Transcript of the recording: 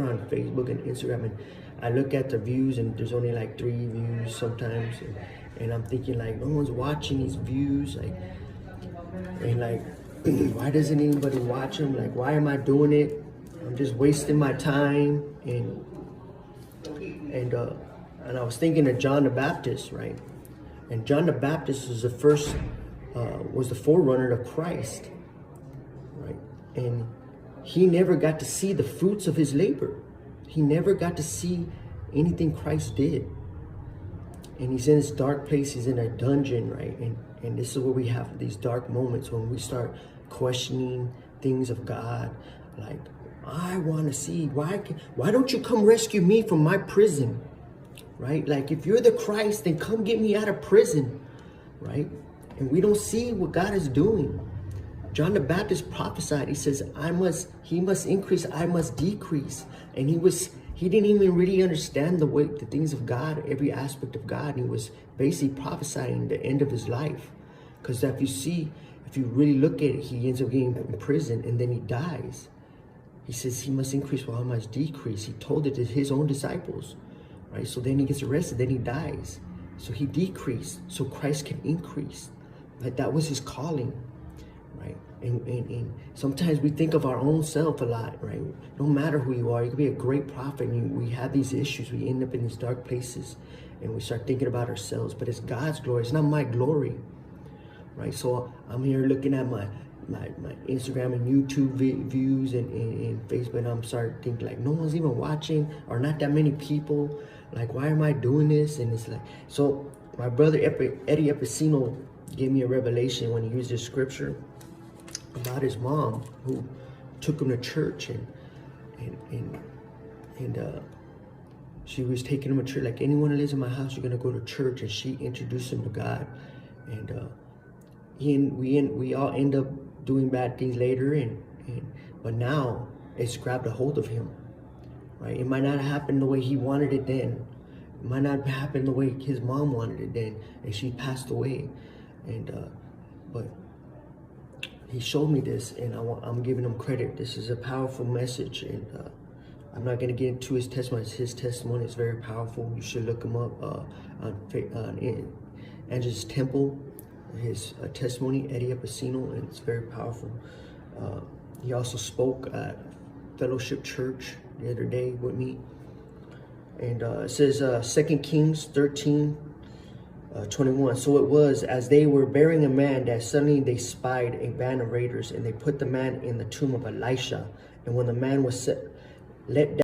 on Facebook and Instagram, and I look at the views, and there's only like 3 views sometimes, and I'm thinking like, no one's watching these views, like, and like, why doesn't anybody watch them? Like, why am I doing it? I'm just wasting my time. And I was thinking of John the Baptist, right? And John the Baptist was was the forerunner of Christ, right? And he never got to see the fruits of his labor. He never got to see anything Christ did. And he's in this dark place, he's in a dungeon, right? And this is where we have these dark moments when we start questioning things of God. Like, I want to see, why don't you come rescue me from my prison, right? Like, if you're the Christ, then come get me out of prison, right? And we don't see what God is doing. John the Baptist prophesied, he says, he must increase, I must decrease. And he didn't even really understand the things of God, every aspect of God. And he was basically prophesying the end of his life. Because if you really look at it, he ends up getting in prison and then he dies. He says he must increase while I must decrease. He told it to his own disciples, right? So then he gets arrested, then he dies. So he decreased so Christ can increase. Like, that was his calling, right? And sometimes we think of our own self a lot, right? No matter who you are, you could be a great prophet, and we have these issues. We end up in these dark places and we start thinking about ourselves, but it's God's glory. It's not my glory, right? So I'm here looking at my Instagram and YouTube views and Facebook, and I'm starting to think like, no one's even watching, or not that many people. Like, why am I doing this? And it's like, so my brother Eddie Epicino gave me a revelation when he used this scripture about his mom, who took him to church, and she was taking him to church. Like, anyone who lives in my house, you're gonna go to church. And she introduced him to God, and we all end up doing bad things later, but now it's grabbed a hold of him, right? It might not happen the way he wanted it then. It might not happen the way his mom wanted it then, and she passed away. But he showed me this, and I'm giving him credit. This is a powerful message, and I'm not going to get into his testimony. His testimony is very powerful. You should look him up on Andrew's Temple. His testimony, Eddie Epicino, and it's very powerful. He also spoke at Fellowship Church the other day with me. And it says 2 Kings 13:21. So it was as they were burying a man that suddenly they spied a band of raiders, and they put the man in the tomb of Elisha. And when the man was let down,